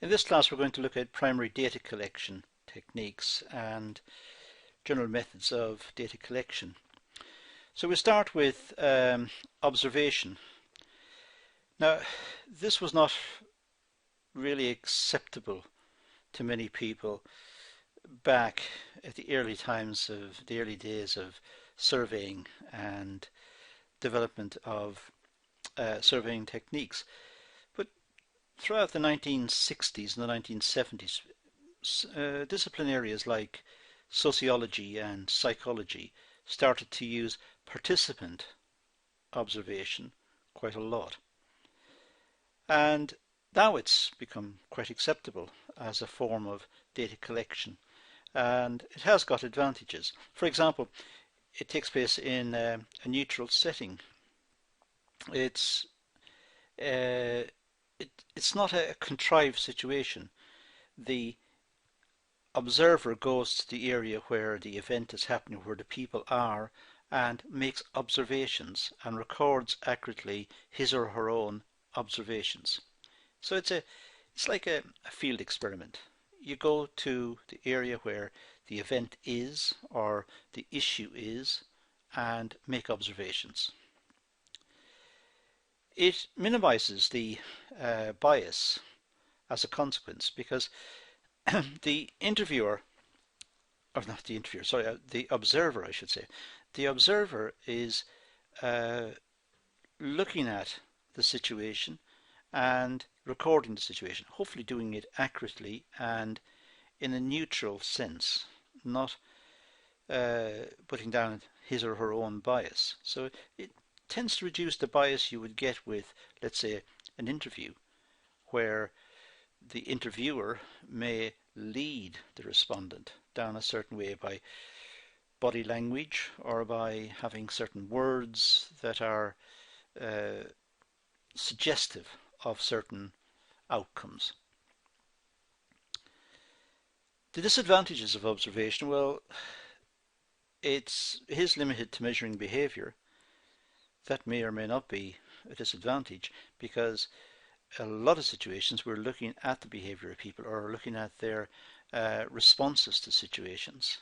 In this class we're going to look at primary data collection techniques and general methods of data collection. So we start with observation. Now this was not really acceptable to many people back at the early days of surveying and development of surveying techniques. But throughout the 1960s and the 1970s, discipline areas like sociology and psychology started to use participant observation quite a lot. And now it's become quite acceptable as a form of data collection, and it has got advantages. For example, it takes place in a neutral setting. It's not a contrived situation. The observer goes to the area where the event is happening, where the people are, and makes observations and records accurately his or her own observations. So it's like a field experiment. You go to the area where the event is or the issue is and make observations. It minimizes the bias as a consequence, because the observer, I should say, the observer is looking at the situation and recording the situation, hopefully doing it accurately and in a neutral sense, not putting down his or her own bias. So it tends to reduce the bias you would get with, let's say, an interview, where the interviewer may lead the respondent down a certain way by body language or by having certain words that are suggestive of certain outcomes. The disadvantages of observation, well, it is limited to measuring behavior. That may or may not be a disadvantage, because a lot of situations we're looking at the behavior of people, or looking at their responses to situations,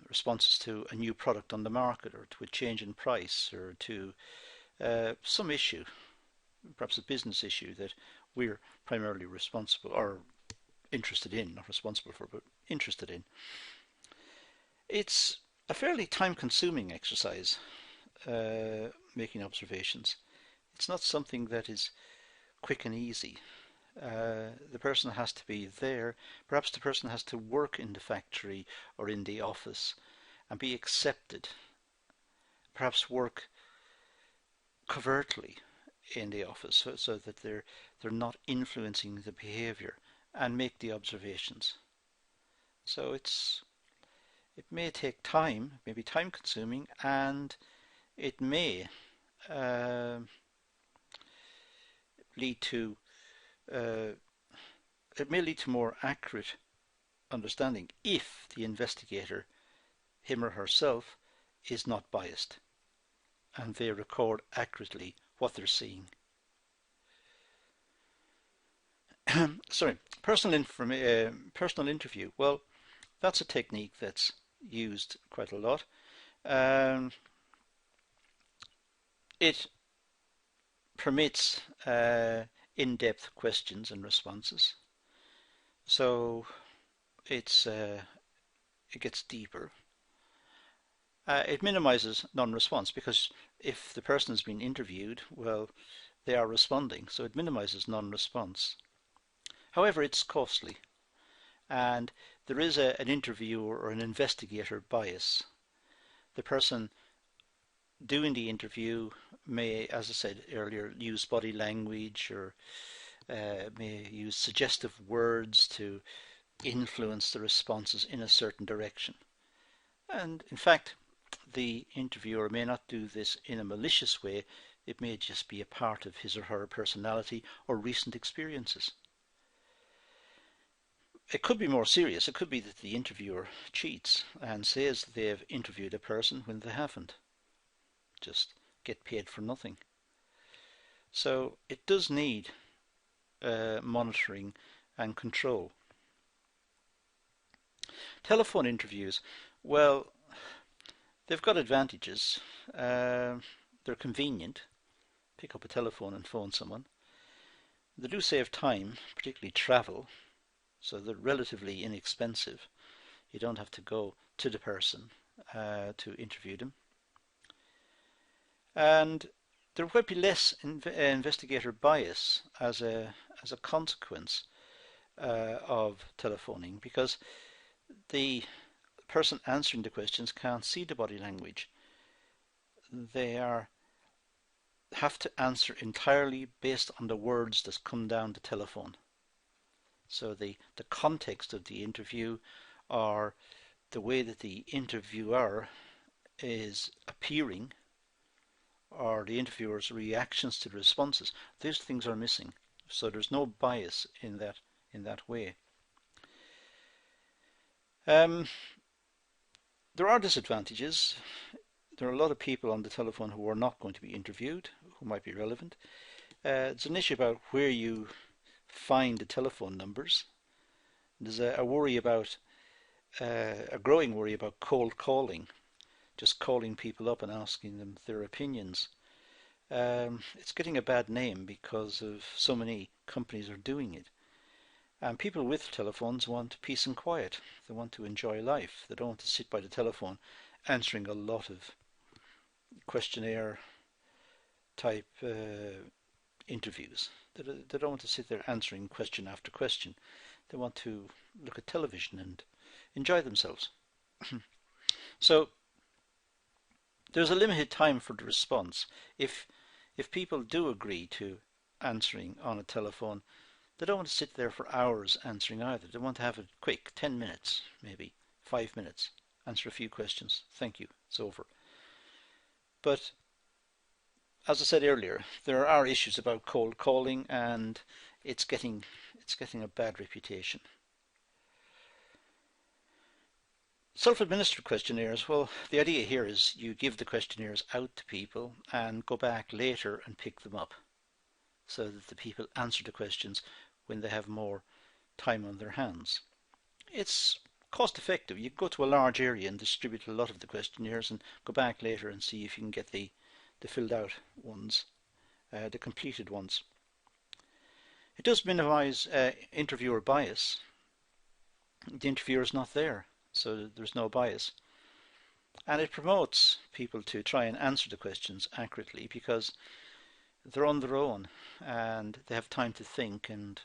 responses to a new product on the market, or to a change in price, or to some issue, perhaps a business issue that we're primarily responsible or interested in, not responsible for, but interested in. It's a fairly time-consuming exercise, making observations. It's not something that is quick and easy. The person has to be there. Perhaps the person has to work in the factory or in the office and be accepted. Perhaps work covertly in the office so that they're not influencing the behavior, and make the observations. So it may take time, it may be time consuming, and it may lead to more accurate understanding if the investigator, him or herself, is not biased and they record accurately what they're seeing. Sorry, personal interview. Well, that's a technique that's used quite a lot. It permits in-depth questions and responses, so it gets deeper. It minimizes non-response, because if the person has been interviewed, well, they are responding, so it minimizes non-response. However, it's costly, and there is an interviewer or an investigator bias. The person doing the interview may, as I said earlier, use body language, or may use suggestive words to influence the responses in a certain direction. And in fact, the interviewer may not do this in a malicious way. It may just be a part of his or her personality or recent experiences. It could be more serious. It could be that the interviewer cheats and says that they have interviewed a person when they haven't. Just get paid for nothing. So it does need monitoring and control. Telephone interviews, well, they've got advantages. They're convenient. Pick up a telephone and phone someone. They do save time, particularly travel, so they're relatively inexpensive. You don't have to go to the person to interview them. And there might be less investigator bias as a consequence of telephoning, because the person answering the questions can't see the body language. They have to answer entirely based on the words that come down the telephone. So the context of the interview, or the way that the interviewer is appearing, or the interviewer's reactions to the responses, these things are missing. So there's no bias in that way. There are disadvantages. There are a lot of people on the telephone who are not going to be interviewed, who might be relevant. It's an issue about where you find the telephone numbers. There's a worry about, a growing worry about cold calling, just calling people up and asking them their opinions. It's getting a bad name because of so many companies are doing it. And people with telephones want peace and quiet. They want to enjoy life. They don't want to sit by the telephone answering a lot of questionnaire type interviews. They don't want to sit there answering question after question. They want to look at television and enjoy themselves. So there's a limited time for the response. If people do agree to answering on a telephone, they don't want to sit there for hours answering either. They want to have it quick, 10 minutes, maybe 5 minutes, answer a few questions, thank you, it's over. But as I said earlier, there are issues about cold calling, and it's getting a bad reputation. Self-administered questionnaires, well, the idea here is you give the questionnaires out to people and go back later and pick them up, so that the people answer the questions when they have more time on their hands. It's cost effective. You go to a large area and distribute a lot of the questionnaires and go back later and see if you can get the filled out ones, the completed ones. It does minimize interviewer bias. The interviewer is not there, so there's no bias. And it promotes people to try and answer the questions accurately, because they're on their own and they have time to think, and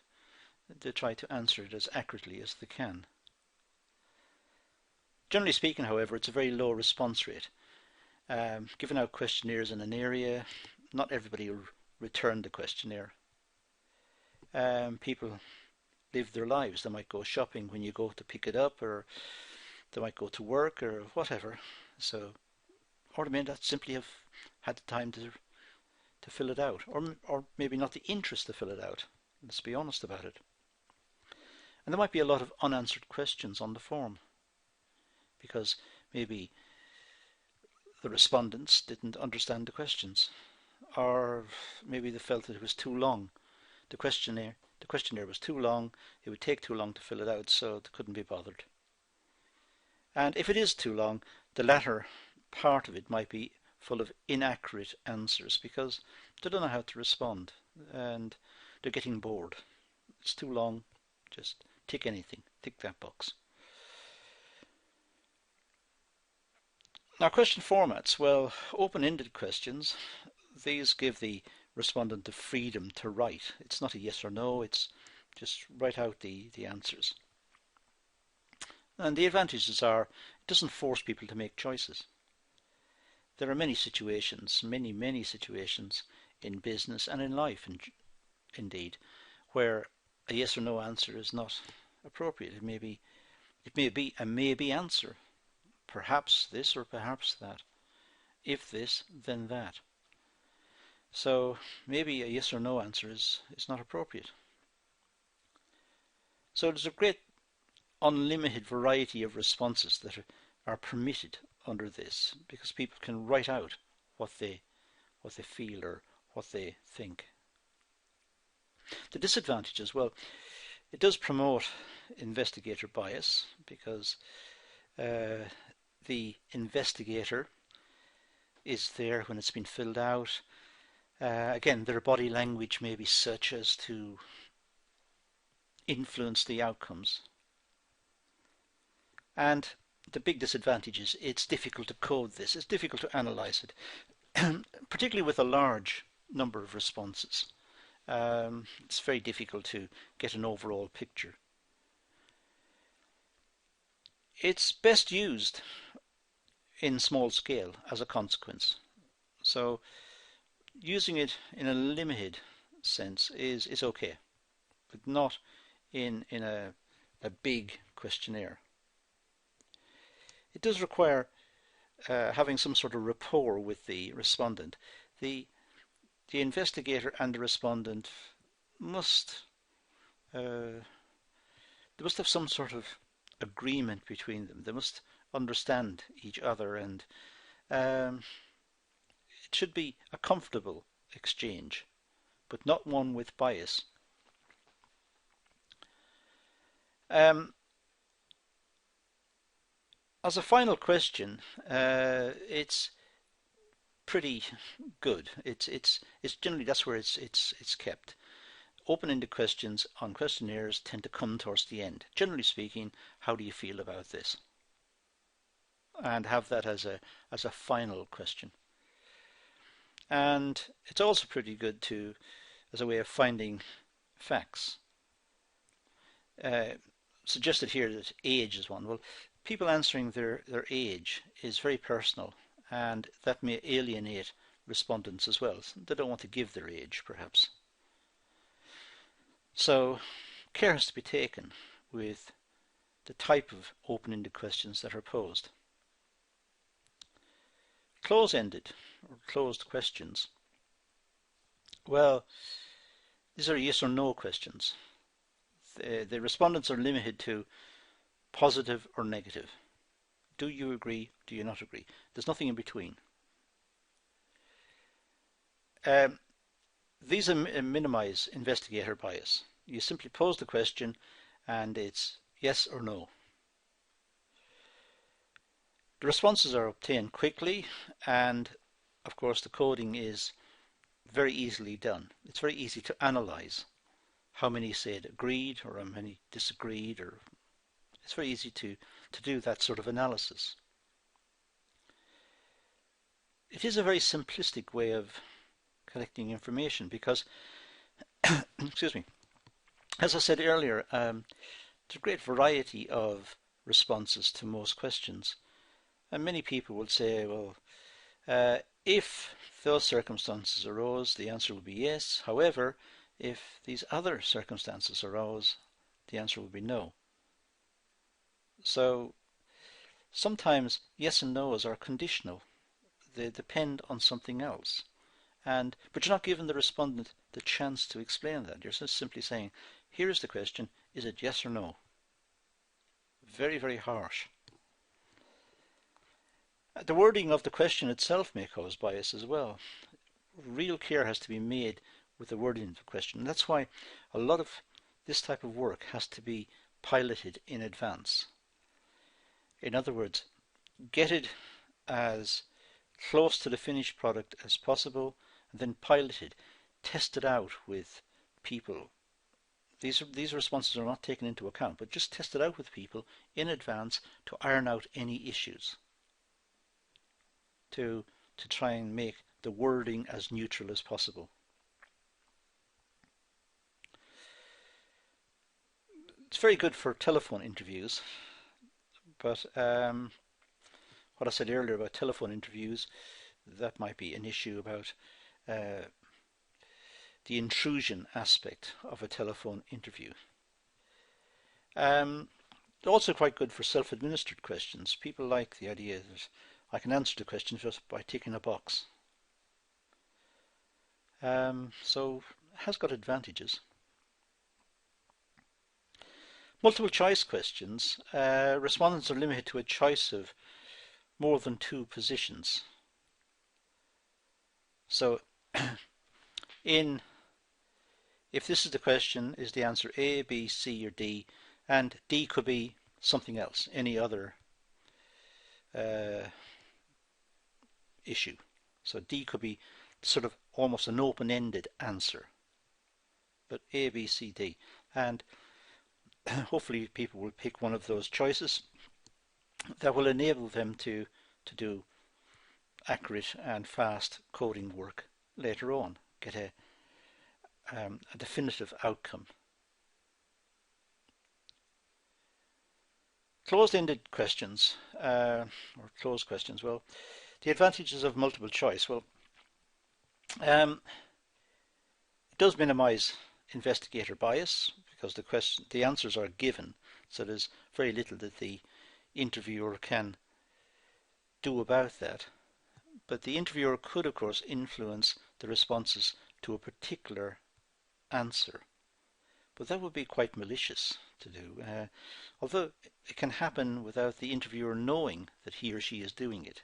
they try to answer it as accurately as they can. Generally speaking, however, it's a very low response rate. Giving out questionnaires in an area, not everybody will return the questionnaire. People live their lives. They might go shopping when you go to pick it up, or they might go to work or whatever. So, or they may not simply have had the time to fill it out, or maybe not the interest to fill it out. Let's be honest about it. And there might be a lot of unanswered questions on the form, because maybe the respondents didn't understand the questions, or maybe they felt that it was too long. The questionnaire was too long, it would take too long to fill it out, so they couldn't be bothered. And if it is too long, the latter part of it might be full of inaccurate answers, because they don't know how to respond and they're getting bored. It's too long, just tick anything, tick that box. Now, question formats, well, open-ended questions, these give the respondent the freedom to write. It's not a yes or no, it's just write out the answers. And the advantages are, it doesn't force people to make choices. There are many situations, many situations in business and in life, indeed, where a yes or no answer is not appropriate. It may be a maybe answer. Perhaps this or perhaps that. If this, then that. So maybe a yes or no answer is not appropriate. So there's a great unlimited variety of responses that are permitted under this, because people can write out what they feel or what they think. The disadvantages, well, it does promote investigator bias because the investigator is there when it's been filled out. Again, their body language may be such as to influence the outcomes. And the big disadvantage is it's difficult to code this, it's difficult to analyze it, particularly with a large number of responses. It's very difficult to get an overall picture. It's best used in small scale as a consequence. So using it in a limited sense is okay, but not in a big questionnaire. It does require having some sort of rapport with the respondent. The investigator and the respondent must they must have some sort of agreement between them. They must understand each other, and it should be a comfortable exchange, but not one with bias. As a final question, it's pretty good. It's generally, that's where it's kept. Open-ended questions on questionnaires tend to come towards the end. Generally speaking, how do you feel about this? And have that as a final question. And it's also pretty good as a way of finding facts. Suggested here that age is one. Well, people answering their age is very personal, and that may alienate respondents as well. They don't want to give their age, perhaps. So care has to be taken with the type of open-ended questions that are posed. Close-ended or closed questions. Well, these are yes or no questions. The respondents are limited to positive or negative. Do you agree? Do you not agree? There's nothing in between. These minimize investigator bias. You simply pose the question and it's yes or no. The responses are obtained quickly, and of course the coding is very easily done. It's very easy to analyze how many said agreed or how many disagreed, or it's very easy to do that sort of analysis. It is a very simplistic way of collecting information because, excuse me, as I said earlier, there's a great variety of responses to most questions. And many people will say, well, if those circumstances arose, the answer will be yes. However, if these other circumstances arose, the answer will be no. So sometimes yes and no's are conditional. They depend on something else. But you're not giving the respondent the chance to explain that. You're just simply saying, here is the question, is it yes or no? Very, very harsh. The wording of the question itself may cause bias as well. Real care has to be made with the wording of the question. That's why a lot of this type of work has to be piloted in advance. In other words, get it as close to the finished product as possible, and then pilot it, test it out with people. These responses are not taken into account, but just test it out with people in advance to iron out any issues, to try and make the wording as neutral as possible. It's very good for telephone interviews, but what I said earlier about telephone interviews, that might be an issue about the intrusion aspect of a telephone interview. Also quite good for self-administered questions. People like the idea that I can answer the question just by ticking a box. So it has got advantages. Multiple choice questions. Respondents are limited to a choice of more than 2 positions. So in If this is the question, is the answer A, B, C, or D? And D could be something else, any other issue. So D could be sort of almost an open-ended answer. But A, B, C, D. And hopefully people will pick one of those choices that will enable them to do accurate and fast coding work later on, get a definitive outcome. Closed-ended questions, or closed questions, well, the advantages of multiple choice. Well, it does minimize investigator bias because the answers are given, so there's very little that the interviewer can do about that. But the interviewer could, of course, influence the responses to a particular answer. But that would be quite malicious to do, although it can happen without the interviewer knowing that he or she is doing it,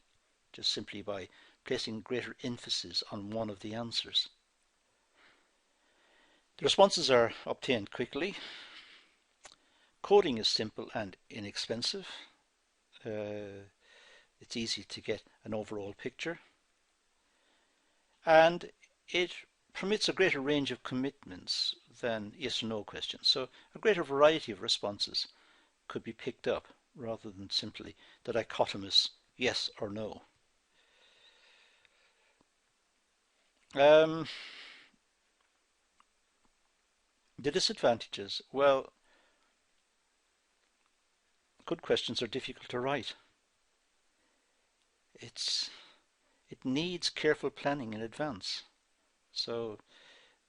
just simply by placing greater emphasis on one of the answers. The responses are obtained quickly. Coding is simple and inexpensive. It's easy to get an overall picture. And it permits a greater range of commitments than yes or no questions. So a greater variety of responses could be picked up rather than simply the dichotomous yes or no. The disadvantages, well, good questions are difficult to write. It needs careful planning in advance. So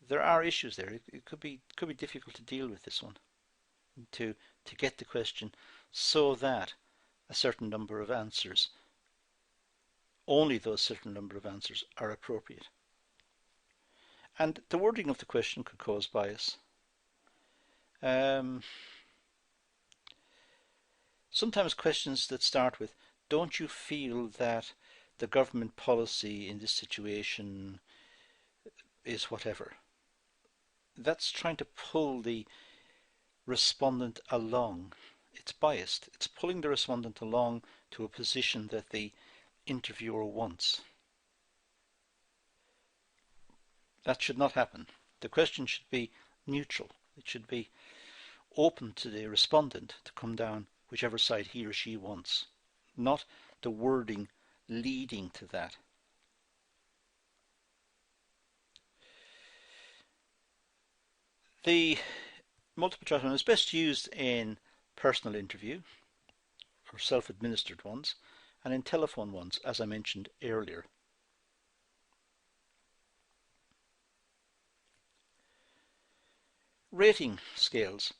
there are issues there. It could be difficult to deal with this one, to get the question so that a certain number of answers, only those certain number of answers are appropriate. And the wording of the question could cause bias. Sometimes questions that start with, don't you feel that the government policy in this situation is whatever? That's trying to pull the respondent along. It's biased. It's pulling the respondent along to a position that the interviewer wants. That should not happen. The question should be neutral. It should be open to the respondent to come down whichever side he or she wants, not the wording leading to that. The multiple choice one is best used in personal interview or self-administered ones and in telephone ones, as I mentioned earlier. Rating scales.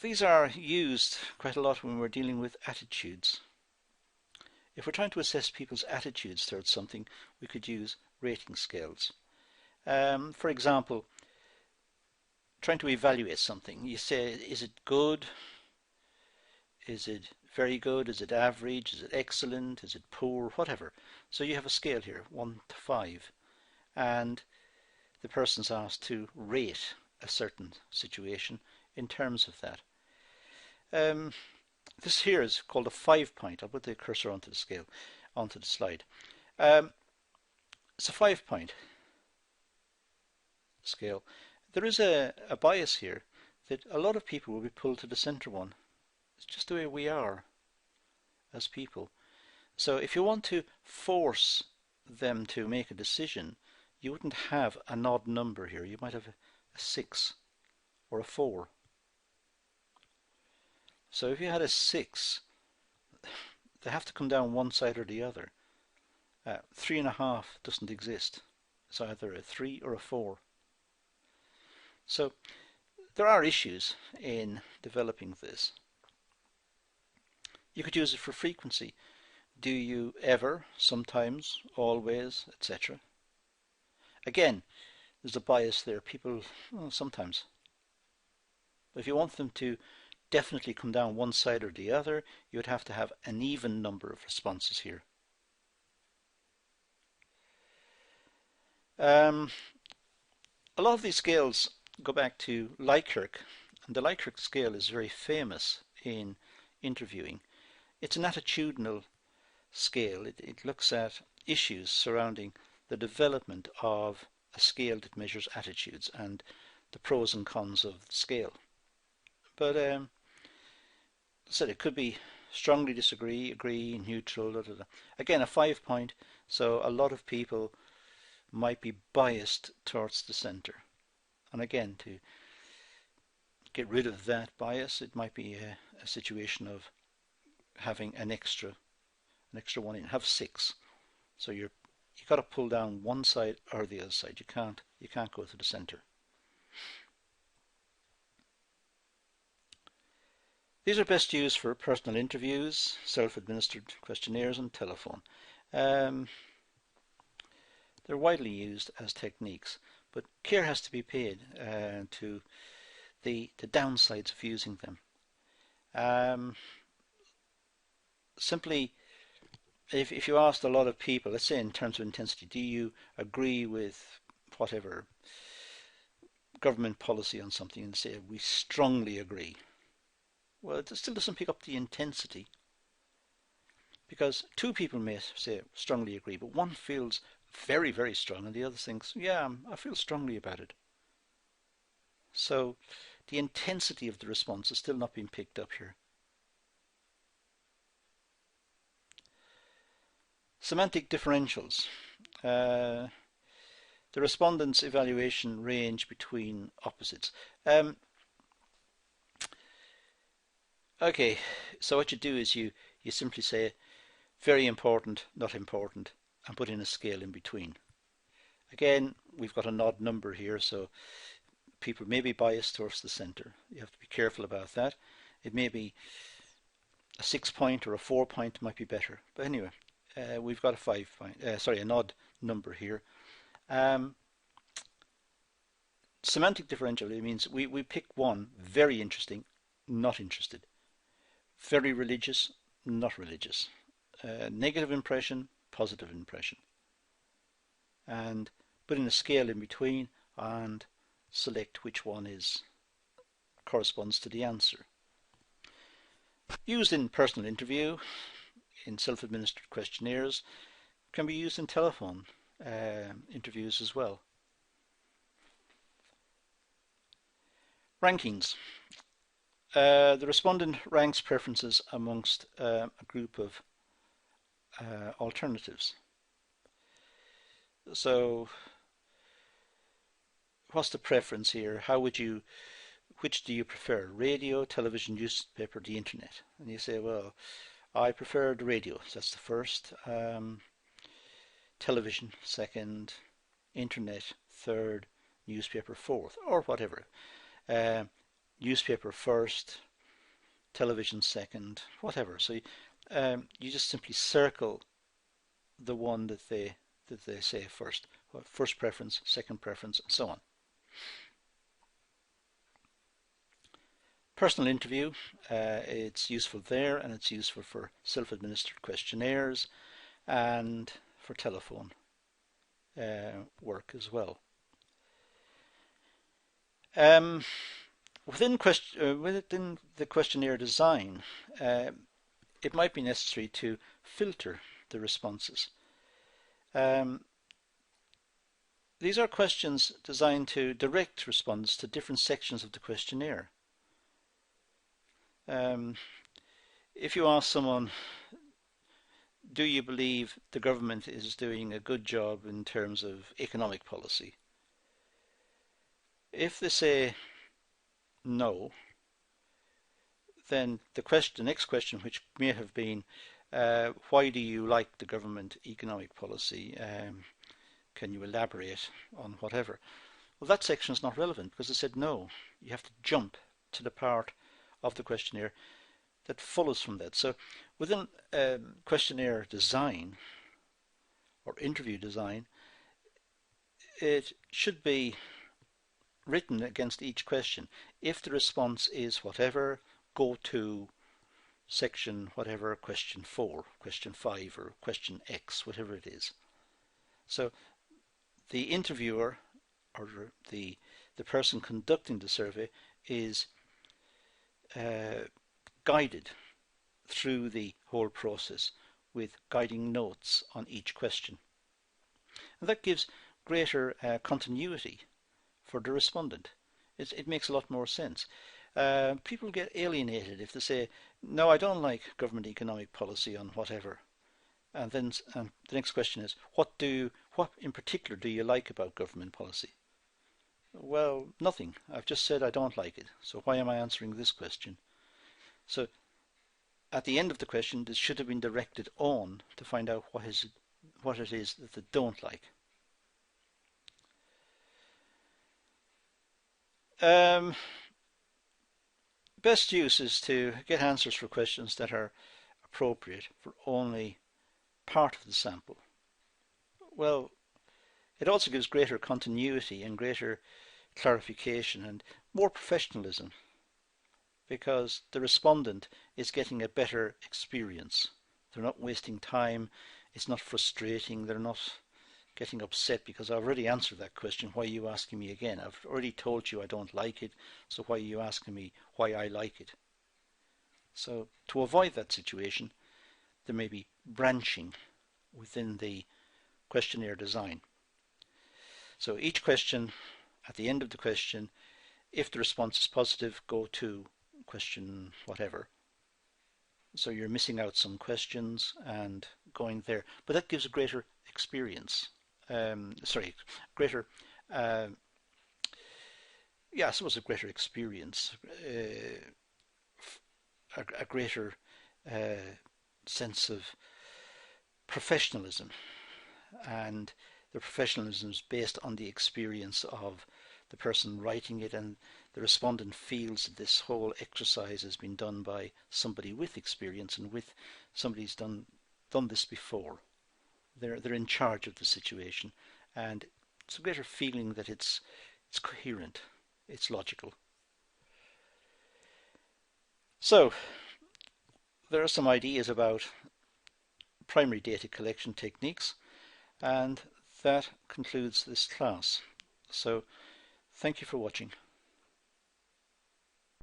These are used quite a lot when we're dealing with attitudes. If we're trying to assess people's attitudes towards something, we could use rating scales. For example, trying to evaluate something. You say, is it good? Is it very good? Is it average? Is it excellent? Is it poor? Whatever. So you have a scale here, 1 to 5. And the person's asked to rate a certain situation in terms of that. This here is called a 5-point. I'll put the cursor onto the scale, onto the slide. It's a 5-point scale. There is a bias here that a lot of people will be pulled to the center one. It's just the way we are as people. So if you want to force them to make a decision, you wouldn't have an odd number here. You might have a 6 or a 4. So if you had a 6, they have to come down one side or the other. 3.5 doesn't exist. It's either a 3 or a 4. So there are issues in developing this. You could use it for frequency. Do you ever, sometimes, always, etc. Again, there's a bias there. People, sometimes. But if you want them to definitely come down one side or the other, you would have to have an even number of responses here. A lot of these scales go back to Likert, and the Likert scale is very famous in interviewing. It's an attitudinal scale. It looks at issues surrounding the development of a scale that measures attitudes and the pros and cons of the scale. But said it could be strongly disagree, agree, neutral, again a 5 point, so a lot of people might be biased towards the center. And again, to get rid of that bias, it might be a situation of having an extra one in. Have 6, so you got to pull down one side or the other side. You can't go to the center. These are best used for personal interviews, self-administered questionnaires, and telephone. They're widely used as techniques, but care has to be paid to the downsides of using them. Simply, if you asked a lot of people, let's say in terms of intensity, do you agree with whatever government policy on something, and say we strongly agree, well, it still doesn't pick up the intensity, because 2 people may say strongly agree, but one feels very, very strong and the other thinks, yeah, I feel strongly about it. So the intensity of the response is still not being picked up here. Semantic differentials. The respondent's evaluation range between opposites. Okay, so what you do is you simply say very important, not important, and put in a scale in between. Again, we've got an odd number here, so people may be biased towards the center. You have to be careful about that. It may be a 6-point or a 4-point might be better. But anyway, we've got a 5-point, an odd number here. Semantic differential, it means we pick one, very interesting, not interested. Very religious, not religious. Negative impression, positive impression. And put in a scale in between and select which one corresponds to the answer. Used in personal interview, in self-administered questionnaires, can be used in telephone interviews as well. Rankings. The respondent ranks preferences amongst a group of alternatives. So what's the preference here? Which do you prefer? Radio, television, newspaper, the internet? And you say, well, I prefer the radio, so that's the first. Television, second. Internet, third. Newspaper, fourth, or whatever. Newspaper first, television second, whatever. So you just simply circle the one that they say first. First preference, second preference, and so on. Personal interview, it's useful there, and it's useful for self-administered questionnaires and for telephone work as well. Within the questionnaire design, it might be necessary to filter the responses. These are questions designed to direct respondents to different sections of the questionnaire. If you ask someone, do you believe the government is doing a good job in terms of economic policy? If they say no, then the next question, which may have been, why do you like the government economic policy? Can you elaborate on whatever? Well, that section is not relevant because it said no. You have to jump to the part of the questionnaire that follows from that. So within questionnaire design or interview design, it should be written against each question. If the response is whatever, go to section whatever, question 4, question 5, or question X, whatever it is. So the interviewer or the person conducting the survey is guided through the whole process with guiding notes on each question. And that gives greater continuity for the respondent. It makes a lot more sense. People get alienated if they say, no, I don't like government economic policy on whatever. And then the next question is, what in particular do you like about government policy? Well, nothing. I've just said I don't like it. So why am I answering this question? So at the end of the question, this should have been directed on to find out what it is that they don't like. Best use is to get answers for questions that are appropriate for only part of the sample. Well, it also gives greater continuity and greater clarification and more professionalism, because the respondent is getting a better experience. They're not wasting time, it's not frustrating, they're not getting upset because I've already answered that question, why are you asking me again? I've already told you I don't like it, so why are you asking me why I like it? So to avoid that situation, there may be branching within the questionnaire design. So each question, at the end of the question, if the response is positive, go to question whatever. So you're missing out some questions and going there, but that gives a greater experience. Greater, I suppose a greater experience, a greater sense of professionalism, and the professionalism is based on the experience of the person writing it, and the respondent feels that this whole exercise has been done by somebody with experience and with somebody who's done this before. They're in charge of the situation, and it's a greater feeling that it's coherent, it's logical. So there are some ideas about primary data collection techniques, and that concludes this class. So thank you for watching.